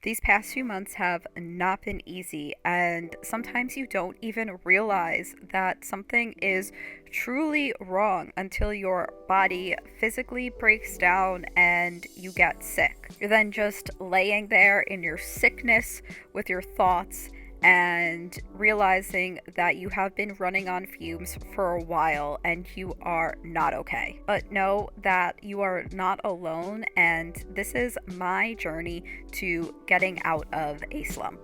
These past few months have not been easy, and sometimes you don't even realize that something is truly wrong until your body physically breaks down and you get sick. You're then just laying there in your sickness with your thoughts and realizing that you have been running on fumes for a while and you are not okay. But know that you are not alone, and this is my journey to getting out of a slump.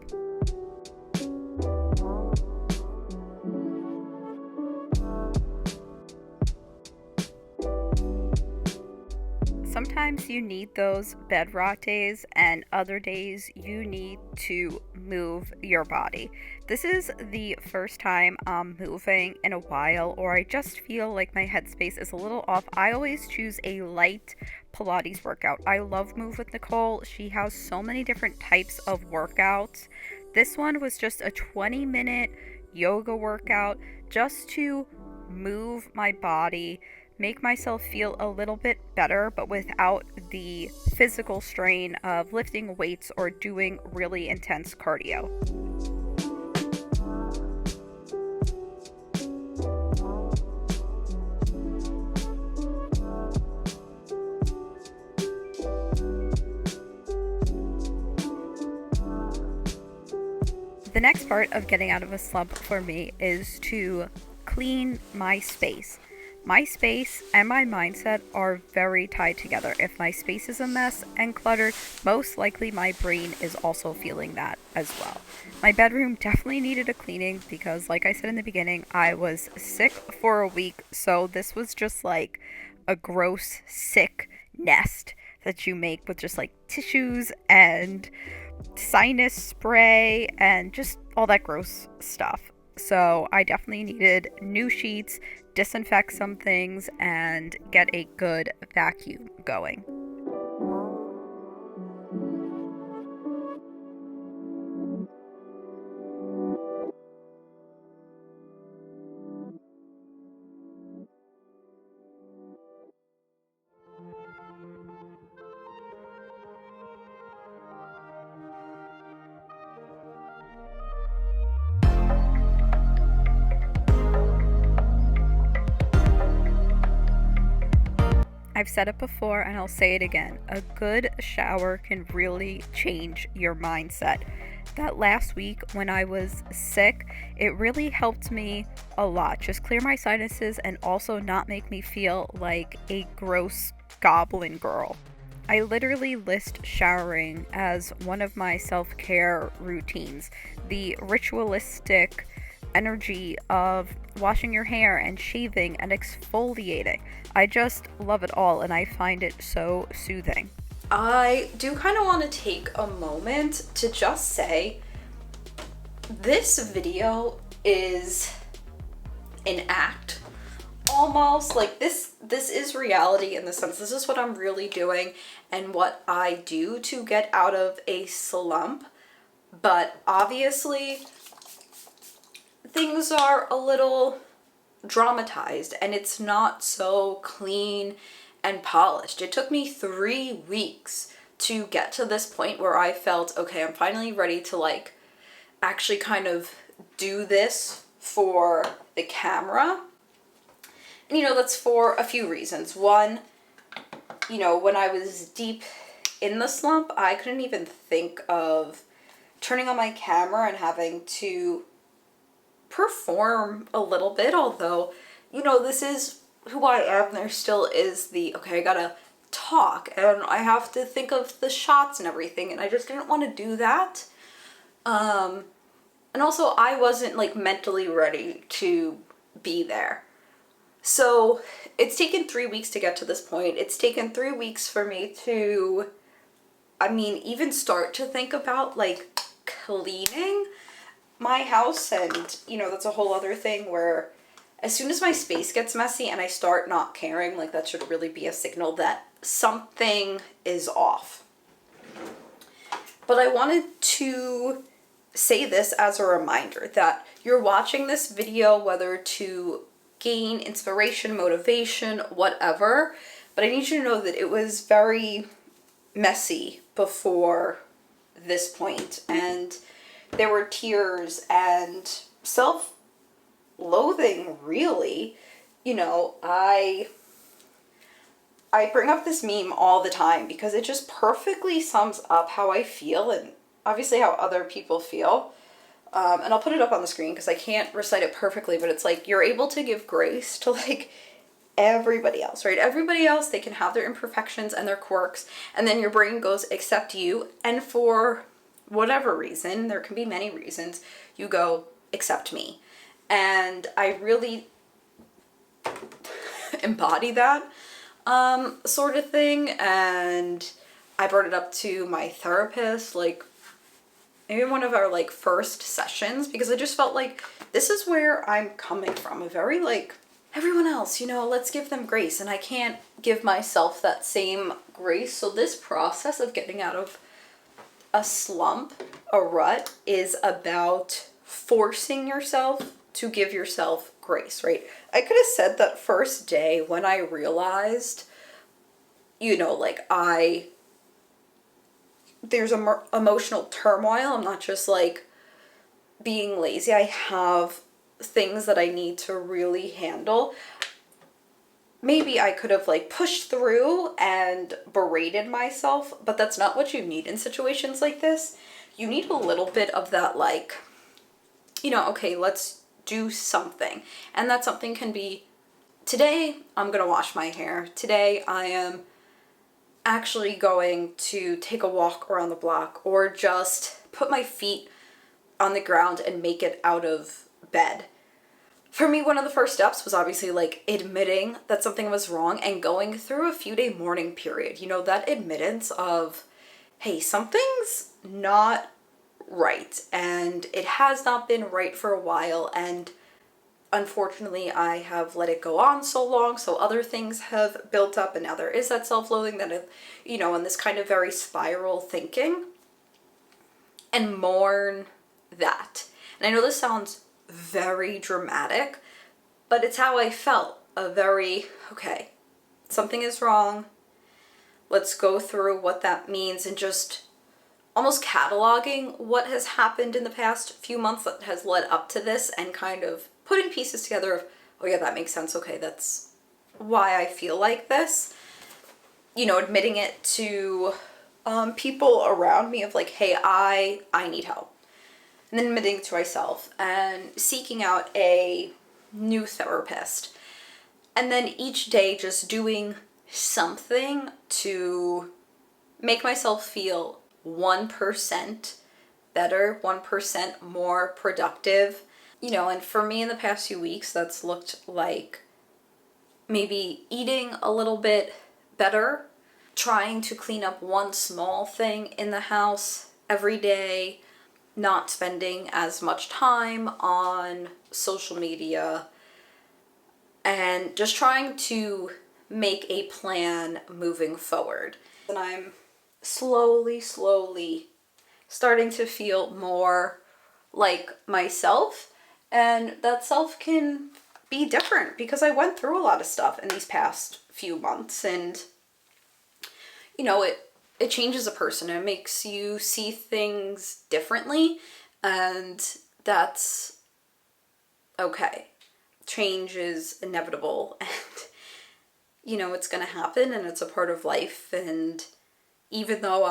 Sometimes you need those bed rot days, and other days you need to move your body. This is the first time I'm moving in a while, or I just feel like my headspace is a little off. I always choose a light Pilates workout. I love Move with Nicole. She has so many different types of workouts. This one was just a 20-minute yoga workout just to move my body, make myself feel a little bit better, but without the physical strain of lifting weights or doing really intense cardio. The next part of getting out of a slump for me is to clean my space. My space and my mindset are very tied together. If my space is a mess and cluttered, most likely my brain is also feeling that as well. My bedroom definitely needed a cleaning because, like I said in the beginning, I was sick for a week. So this was just like a gross, sick nest that you make with just like tissues and sinus spray and just all that gross stuff. So I definitely needed new sheets, disinfect some things, and get a good vacuum going. I've said it before and I'll say it again. A good shower can really change your mindset. That last week when I was sick, it really helped me a lot. Just clear my sinuses and also not make me feel like a gross goblin girl. I literally list showering as one of my self-care routines. The ritualistic energy of washing your hair and shaving and exfoliating. I just love it all and I find it so soothing. I do kind of want to take a moment to just say this video is an act, almost like this is reality, in the sense this is what I'm really doing and what I do to get out of a slump. But obviously things are a little dramatized and it's not so clean and polished. It took me 3 weeks to get to this point where I felt, okay, I'm finally ready to like actually kind of do this for the camera. And that's for a few reasons. One, when I was deep in the slump, I couldn't even think of turning on my camera and having to perform a little bit, although this is who I am. There still is the, okay, I gotta talk and I have to think of the shots and everything, and I just didn't want to do that. And also I wasn't like mentally ready to be there. So it's taken 3 weeks to get to this point. It's taken 3 weeks for me to, even start to think about like cleaning my house. And that's a whole other thing where as soon as my space gets messy and I start not caring, like that should really be a signal that something is off. But I wanted to say this as a reminder that you're watching this video whether to gain inspiration, motivation, whatever, but I need you to know that it was very messy before this point, and there were tears and self-loathing, really. You know, I bring up this meme all the time because it just perfectly sums up how I feel and obviously how other people feel. And I'll put it up on the screen because I can't recite it perfectly, but it's like you're able to give grace to like everybody else, right? Everybody else, they can have their imperfections and their quirks, and then your brain goes, accept you, and for whatever reason, there can be many reasons, you go, accept me. And I really embody that sort of thing, and I brought it up to my therapist, like maybe one of our like first sessions, because I just felt like this is where I'm coming from, a very like everyone else, you know, let's give them grace, and I can't give myself that same grace. So this process of getting out of a slump, a rut, is about forcing yourself to give yourself grace, right? I could have said that first day when I realized, you know, like there's emotional turmoil. I'm not just like being lazy. I have things that I need to really handle. Maybe I could have like pushed through and berated myself, but that's not what you need in situations like this. You need a little bit of that, like, you know, okay, let's do something. And that something can be, today I'm gonna wash my hair. Today I am actually going to take a walk around the block, or just put my feet on the ground and make it out of bed. For me, one of the first steps was obviously like admitting that something was wrong and going through a few day mourning period. You know, that admittance of, hey, something's not right, and it has not been right for a while, and unfortunately I have let it go on so long, so other things have built up, and now there is that self-loathing that, you know, and this kind of very spiral thinking, and mourn that. And I know this sounds very dramatic, but it's how I felt. A very, okay, something is wrong. Let's go through what that means, and just almost cataloging what has happened in the past few months that has led up to this, and kind of putting pieces together of, oh yeah, that makes sense. Okay, that's why I feel like this. You know, admitting it to people around me of like, hey, I need help. And then admitting to myself and seeking out a new therapist. And then each day just doing something to make myself feel 1% better, 1% more productive. You know, and for me in the past few weeks, that's looked like maybe eating a little bit better, trying to clean up one small thing in the house every day, not spending as much time on social media, and just trying to make a plan moving forward. And I'm slowly starting to feel more like myself, and that self can be different because I went through a lot of stuff in these past few months, and you know, it changes a person. It makes you see things differently, and that's okay. Change is inevitable, and you know, it's gonna happen, and it's a part of life. And even though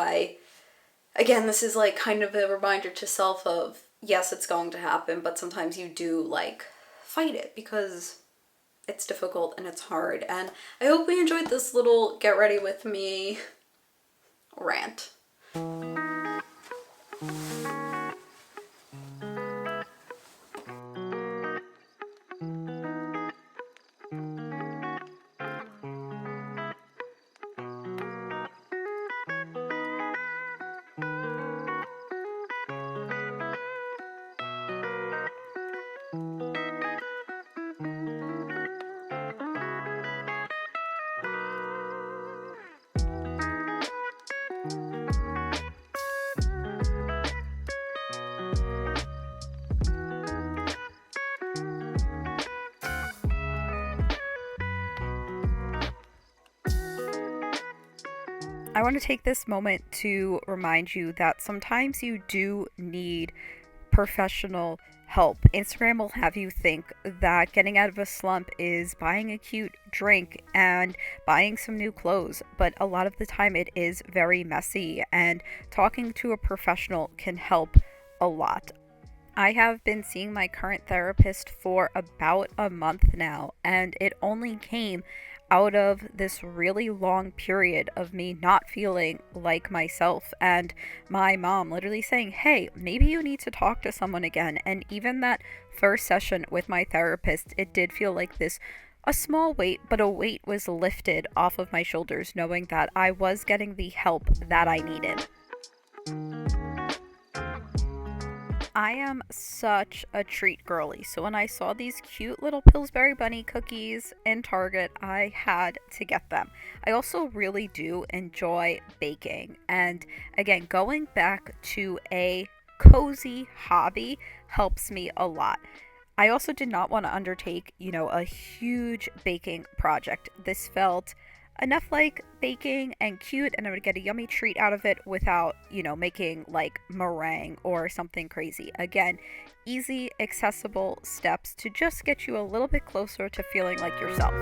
again, this is like kind of a reminder to self of, yes, it's going to happen, but sometimes you do like fight it because it's difficult and it's hard. And I hope you enjoyed this little get ready with me rant. I want to take this moment to remind you that sometimes you do need professional help. Instagram will have you think that getting out of a slump is buying a cute drink and buying some new clothes, but a lot of the time it is very messy, and talking to a professional can help a lot. I have been seeing my current therapist for about a month now, and it only came out of this really long period of me not feeling like myself, and my mom literally saying, "Hey, maybe you need to talk to someone again." And even that first session with my therapist, it did feel like this a small weight, but a weight was lifted off of my shoulders, knowing that I was getting the help that I needed. I am such a treat girly, so when I saw these cute little Pillsbury Bunny cookies in Target, I had to get them. I also really do enjoy baking, and again, going back to a cozy hobby helps me a lot. I also did not want to undertake, a huge baking project. This felt enough like baking and cute, and I would get a yummy treat out of it without, making like meringue or something crazy. Again, easy, accessible steps to just get you a little bit closer to feeling like yourself.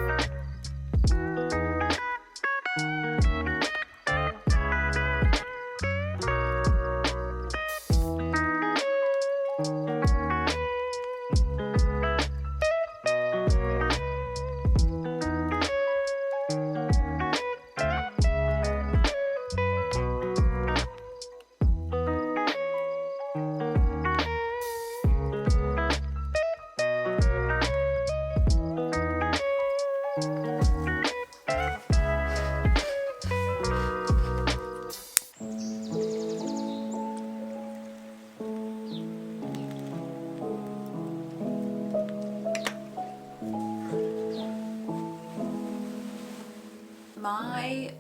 My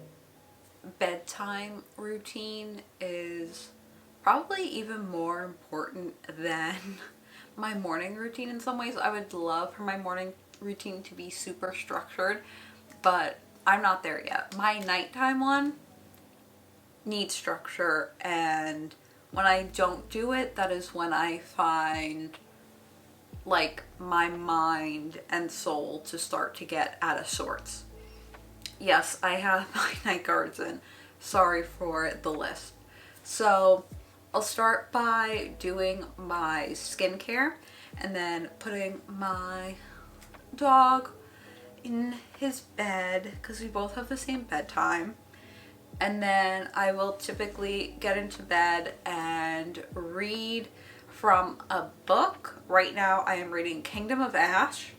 bedtime routine is probably even more important than my morning routine in some ways. I would love for my morning routine to be super structured, but I'm not there yet. My nighttime one needs structure, and when I don't do it, that is when I find like my mind and soul to start to get out of sorts. Yes, I have my night guards in. Sorry for the list. So I'll start by doing my skincare and then putting my dog in his bed because we both have the same bedtime. And then I will typically get into bed and read from a book. Right now I am reading Kingdom of Ash,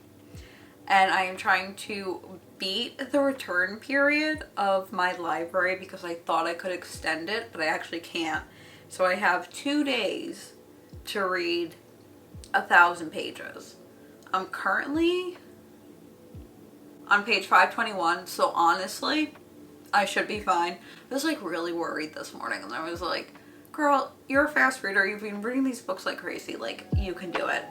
and I am trying to beat the return period of my library because I thought I could extend it, but I actually can't. So I have 2 days to read 1,000 pages. I'm currently on page 521, so honestly, I should be fine. I was like really worried this morning, and I was like, girl, you're a fast reader. You've been reading these books like crazy. Like, you can do it.